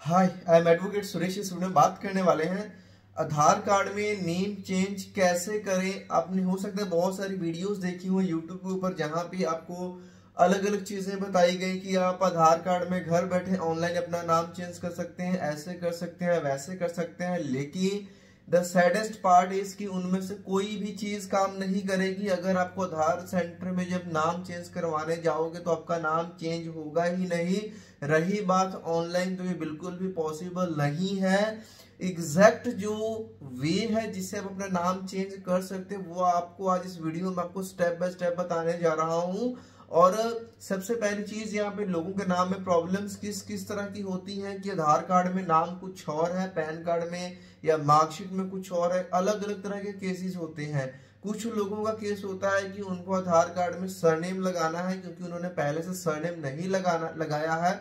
Hi, I am advocate Suresh. इस video में बात करने वाले हैं आधार कार्ड में नेम चेंज कैसे करें। आपने हो सकता है बहुत सारी वीडियोस देखी हुई यूट्यूब के ऊपर जहां पे आपको अलग अलग चीजें बताई गई कि आप आधार कार्ड में घर बैठे ऑनलाइन अपना नाम चेंज कर सकते हैं, ऐसे कर सकते हैं, वैसे कर सकते हैं। लेकिन द सैडेस्ट पार्ट इज कि उनमें से कोई भी चीज काम नहीं करेगी। अगर आपको आधार सेंटर में जब नाम चेंज करवाने जाओगे तो आपका नाम चेंज होगा ही नहीं। रही बात ऑनलाइन, तो ये बिल्कुल भी पॉसिबल नहीं है। एग्जैक्ट जो वे है जिससे आप अपना नाम चेंज कर सकते हैं वो आपको आज इस वीडियो में आपको स्टेप बाय स्टेप बताने जा रहा हूं। और सबसे पहली चीज, यहाँ पे लोगों के नाम में प्रॉब्लम्स किस किस तरह की होती हैं कि आधार कार्ड में नाम कुछ और है, पैन कार्ड में या मार्कशीट में कुछ और है। अलग अलग तरह के केसेस होते हैं। कुछ लोगों का केस होता है कि उनको आधार कार्ड में सरनेम लगाना है क्योंकि उन्होंने पहले से सरनेम नहीं लगाया है,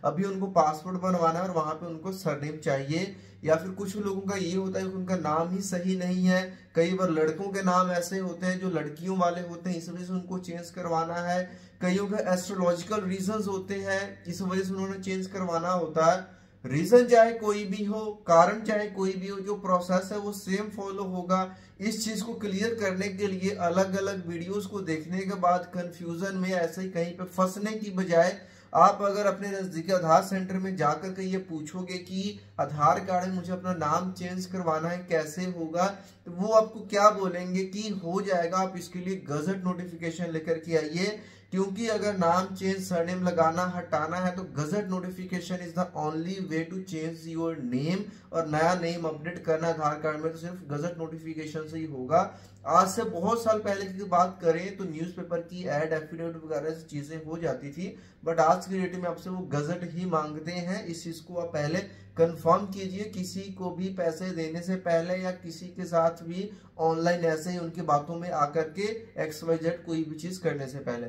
अभी उनको पासपोर्ट बनवाना है और वहां पे उनको सरनेम चाहिए। या फिर कुछ लोगों का ये होता है कि उनका नाम ही सही नहीं है। कई बार लड़कों के नाम ऐसे होते हैं जो लड़कियों वाले होते हैं, इस वजह से उनको चेंज करवाना है। कईयों के एस्ट्रोलॉजिकल रीजंस होते हैं, इस वजह से उन्होंने चेंज करवाना होता है। रीजन चाहे कोई भी हो, कारण चाहे कोई भी हो, जो प्रोसेस है वो सेम फॉलो होगा। इस चीज को क्लियर करने के लिए अलग अलग वीडियोस को देखने के बाद कंफ्यूजन में ऐसे ही कहीं पे फंसने की बजाय आप अगर अपने नजदीकी आधार सेंटर में जाकर के ये पूछोगे कि आधार कार्ड में मुझे अपना नाम चेंज करवाना है, कैसे होगा, तो वो आपको क्या बोलेंगे कि हो जाएगा। आप इसके लिए गजट नोटिफिकेशन लेकर के आइए, क्योंकि अगर नाम चेंज सरनेम लगाना हटाना है तो gazette notification is the only way to change your name. और नया नेम अपडेट करना आधार कार्ड में तो सिर्फ गजट नोटिफिकेशन से ही होगा। आज से बहुत साल पहले की बात करें तो न्यूज़पेपर की एड, एफिडेविट वगैरह से चीजें हो जाती थी, बट आज की डेट में आपसे वो गजट ही मांगते हैं। इस चीज को आप पहले कंफर्म कीजिए, किसी को भी पैसे देने से पहले या किसी के साथ भी ऑनलाइन ऐसे ही उनकी बातों में आकर के XYZ कोई भी चीज करने से पहले।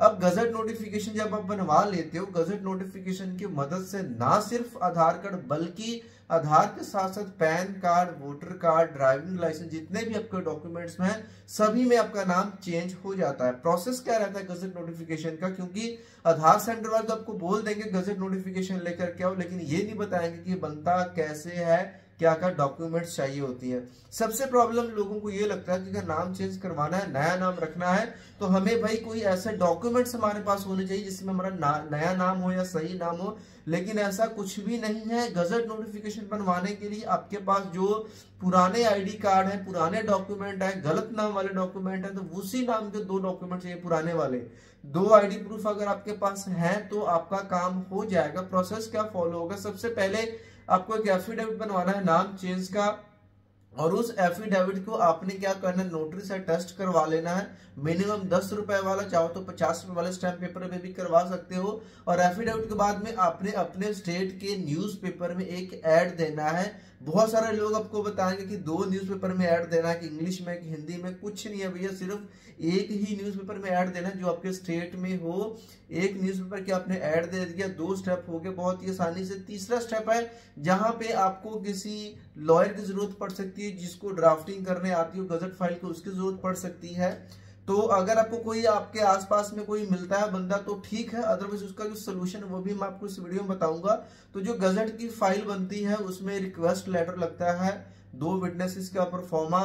अब गजट नोटिफिकेशन जब आप बनवा लेते हो, गजट नोटिफिकेशन की मदद से ना सिर्फ आधार कार्ड बल्कि आधार के साथ साथ PAN card, voter card, driving licence, जितने भी आपके डॉक्यूमेंट्स में हैं सभी में आपका नाम चेंज हो जाता है। प्रोसेस क्या रहता है गजट नोटिफिकेशन का, क्योंकि आधार सेंटर वाले तो आपको बोल देंगे गजट नोटिफिकेशन लेकर के आओ, लेकिन ये नहीं बताएंगे कि बनता कैसे है, क्या क्या डॉक्यूमेंट्स चाहिए होती है। सबसे प्रॉब्लम लोगों को ये लगता है कि अगर नाम चेंज करवाना है, नया नाम रखना है, तो हमें भाई कोई ऐसे डॉक्यूमेंट्स हमारे पास होने चाहिए जिसमें हमारा नया नाम हो या सही नाम हो। लेकिन ऐसा कुछ भी नहीं है। गजट नोटिफिकेशन बनवाने के लिए आपके पास जो पुराने आईडी कार्ड है, पुराने डॉक्यूमेंट है, गलत नाम वाले डॉक्यूमेंट है, तो उसी नाम के 2 डॉक्यूमेंट चाहिए पुराने वाले। 2 आईडी प्रूफ अगर आपके पास है तो आपका काम हो जाएगा। प्रोसेस क्या फॉलो होगा, सबसे पहले आपको एक एफिडेविट बनवाना है नाम चेंज का, और उस एफिडेविट को आपने क्या करना है, नोटरी से टेस्ट करवा लेना है। मिनिमम 10 रुपए वाला, चाहो तो 50 रुपए वाले स्टैम्प पेपर में भी करवा सकते हो। और एफिडेविट के बाद में आपने अपने स्टेट के न्यूज़पेपर में एक ऐड देना है। बहुत सारे लोग आपको बताएंगे कि 2 न्यूज़पेपर में ऐड देना है, कि इंग्लिश में कि हिंदी में। कुछ नहीं है भैया, सिर्फ एक ही न्यूज़पेपर में ऐड देना है जो आपके स्टेट में हो। एक न्यूज़पेपर के आपने ऐड दे दिया, 2 स्टेप हो गए बहुत ही आसानी से। तीसरा स्टेप है जहां पे आपको किसी लॉयर की जरूरत पड़ सकती है, जिसको ड्राफ्टिंग करने आती हो गजट फाइल की, उसकी जरूरत पड़ सकती है। तो अगर आपको कोई आपके आसपास में कोई मिलता है बंदा तो ठीक है, अदरवाइज उसका जो सोल्यूशन है वो भी मैं आपको इस वीडियो में बताऊंगा। तो जो गजट की फाइल बनती है उसमें रिक्वेस्ट लेटर लगता है, 2 विटनेसेस का प्रोफार्मा,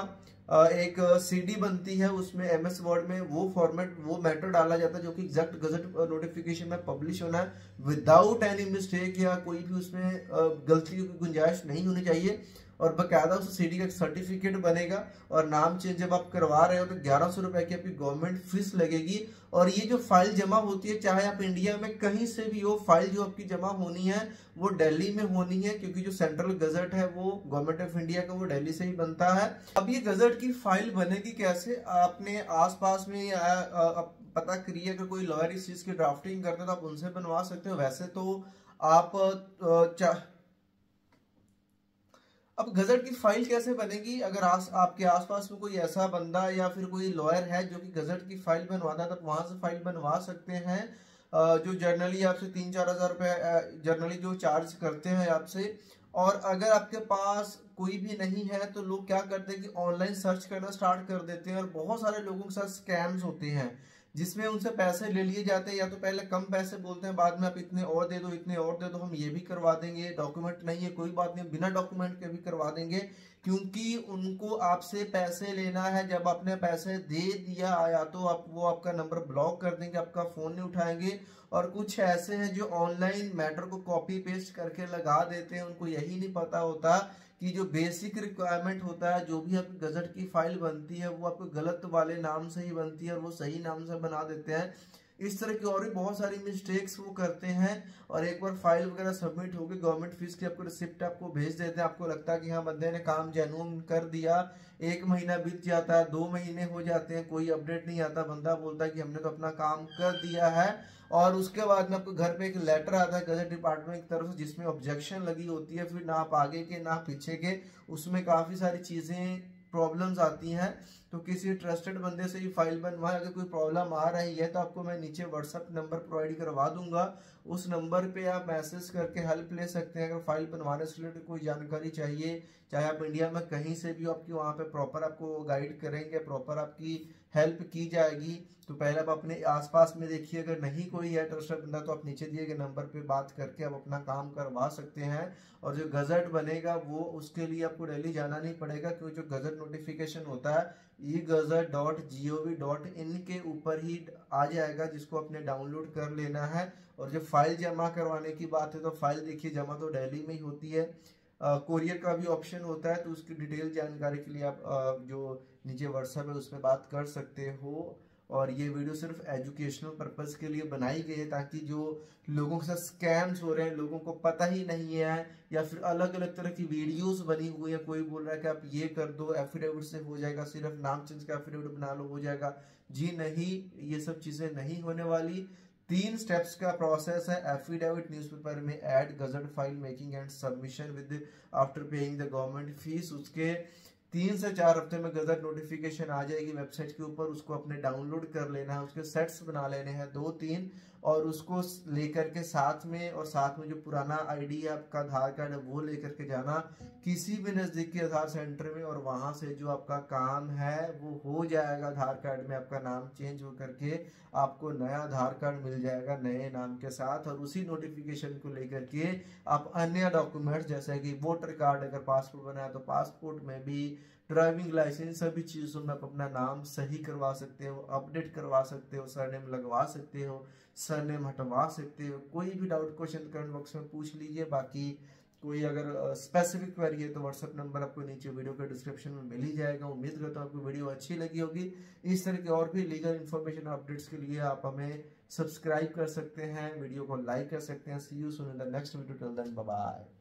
एक CD बनती है, उसमें MS वर्ड में वो फॉर्मेट, वो मैटर डाला जाता है जो कि एग्जैक्ट गजट नोटिफिकेशन में पब्लिश होना है, विदाउट एनी मिस्टेक या कोई भी उसमें गलतियों की गुंजाइश नहीं होनी चाहिए। और बकायदा उस CD का एक सर्टिफिकेट बनेगा। और नाम चेंज जब आप करवा रहे हो तो 1100 रुपए की आपकी गवर्नमेंट फीस लगेगी। और ये जो फाइल जमा होती है, चाहे आप इंडिया में कहीं से भी हो, फाइल जो आपकी जमा होनी है वो दिल्ली में होनी है, क्योंकि जो सेंट्रल गजट है वो गवर्नमेंट ऑफ इंडिया का, वो दिल्ली से ही बनता है। अब ये गजट की फाइल बनेगी कैसे, आपने आसपास में पता करिए, अगर कोई लॉयर इस चीज की ड्राफ्टिंग करते हैं तो आप उनसे बनवा सकते हो। वैसे तो आप अब गजट की फाइल कैसे बनेगी, अगर आपके आसपास में कोई ऐसा बंदा या फिर कोई लॉयर है जो कि गजट की फाइल बनवाता है, तो वहां से फाइल बनवा सकते हैं। जो जर्नली आपसे 3-4 हजार रुपए जर्नली जो चार्ज करते हैं आपसे। और अगर आपके पास कोई भी नहीं है तो लोग क्या करते हैं कि ऑनलाइन सर्च करना स्टार्ट कर देते हैं, और बहुत सारे लोगों के साथ स्कैम्स होते हैं। जिसमें उनसे पैसे ले लिए जाते हैं, या तो पहले कम पैसे बोलते हैं, बाद में आप इतने और दे दो, इतने और दे दो, हम ये भी करवा देंगे, डॉक्यूमेंट नहीं है कोई बात नहीं, बिना डॉक्यूमेंट के भी करवा देंगे, क्योंकि उनको आपसे पैसे लेना है। जब आपने पैसे दे दिया या तो वो आपका नंबर ब्लॉक कर देंगे, आपका फोन नहीं उठाएंगे। और कुछ ऐसे हैं जो ऑनलाइन मैटर को कॉपी पेस्ट करके लगा देते हैं, उनको यही नहीं पता होता कि जो बेसिक रिक्वायरमेंट होता है, जो भी आपकी गजट की फाइल बनती है वो आपको गलत वाले नाम से ही बनती है और वो सही नाम से बना देते हैं। इस तरह की और भी बहुत सारी मिस्टेक्स वो करते हैं। और एक बार फाइल वगैरह सबमिट होगी, गवर्नमेंट फीस की आपको रिसिप्ट आपको भेज देते हैं, आपको लगता है कि हाँ बंदे ने काम जेन्युइन कर दिया। 1 महीना बीत जाता है, 2 महीने हो जाते हैं, कोई अपडेट नहीं आता, बंदा बोलता है कि हमने तो अपना काम कर दिया है। और उसके बाद में आपको घर पे एक लेटर आता है गजट डिपार्टमेंट की तरफ से, जिसमें ऑब्जेक्शन लगी होती है, फिर ना आप आगे के ना पीछे के, उसमें काफी सारी चीजें प्रॉब्लम्स आती हैं। तो किसी ट्रस्टेड बंदे से ही फाइल बनवाए। अगर कोई प्रॉब्लम आ रही है तो आपको मैं नीचे व्हाट्सएप नंबर प्रोवाइड करवा दूंगा, उस नंबर पे आप मैसेज करके हेल्प ले सकते हैं। अगर फाइल बनवाने से रिलेटेड कोई जानकारी चाहिए, चाहे आप इंडिया में कहीं से भी हो, आपकी वहाँ पे प्रॉपर आपको गाइड करेंगे, प्रॉपर आपकी हेल्प की जाएगी। तो पहले आप अपने आसपास में देखिए, अगर नहीं कोई है ट्रस्टेड बंदा तो आप नीचे दिए गए नंबर पे बात करके आप अपना काम करवा सकते हैं। और जो गजट बनेगा वो उसके लिए आपको दिल्ली जाना नहीं पड़ेगा, क्योंकि जो गजट नोटिफिकेशन होता है egazette.gov.in के ऊपर ही आ जाएगा, जिसको आपने डाउनलोड कर लेना है। और जो फाइल जमा करवाने की बात है तो फाइल देखिए जमा तो दिल्ली में ही होती है, कोरियर का भी ऑप्शन होता है, तो उसकी डिटेल जानकारी के लिए आप जो नीचे व्हाट्सएप है उस पर बात कर सकते हो। और ये वीडियो सिर्फ एजुकेशनल पर्पस के लिए बनाई गई है, ताकि जो लोगों के साथ स्कैम्स हो रहे हैं, लोगों को पता ही नहीं है, या फिर अलग अलग तरह की वीडियोस बनी हुई है, कोई बोल रहा है कि आप ये कर दो एफिडेविट से हो जाएगा, सिर्फ नाम चेंज का एफिडेविट बना लो हो जाएगा। जी नहीं, ये सब चीजें नहीं होने वाली। 3 स्टेप्स का प्रोसेस है। एफिडेविट न्यूज़पेपर में add, gazette file making and submission with after paying the government fees. उसके 3 से 4 हफ्ते में गजट नोटिफिकेशन आ जाएगी वेबसाइट के ऊपर, उसको अपने डाउनलोड कर लेना है, उसके सेट्स बना लेने हैं 2-3, और उसको लेकर के साथ में जो पुराना आईडी है आपका, आधार कार्ड है, वो लेकर के जाना किसी भी नजदीकी आधार सेंटर में, और वहां से जो आपका काम है वो हो जाएगा। आधार कार्ड में आपका नाम चेंज हो करके आपको नया आधार कार्ड मिल जाएगा नए नाम के साथ। और उसी नोटिफिकेशन को लेकर के आप अन्य डॉक्यूमेंट जैसे कि वोटर कार्ड, अगर पासपोर्ट बनाया तो पासपोर्ट में भी, ड्राइविंग लाइसेंस, सभी चीजों में आप अपना नाम सही करवा सकते हो, अपडेट करवा सकते हो, सरनेम लगवा सकते हो, सरनेम हटवा सकते हो। कोई भी डाउट क्वेश्चन कमेंट बॉक्स में पूछ लीजिए। बाकी कोई अगर स्पेसिफिक क्वेरी है तो व्हाट्सएप नंबर आपको नीचे वीडियो के डिस्क्रिप्शन में मिल ही जाएगा। उम्मीद करता हूँ आपको वीडियो अच्छी लगी होगी। इस तरह के और भी लीगल इन्फॉर्मेशन अपडेट्स के लिए आप हमें सब्सक्राइब कर सकते हैं, वीडियो को लाइक कर सकते हैं। See you soon in the next video, till then bye bye.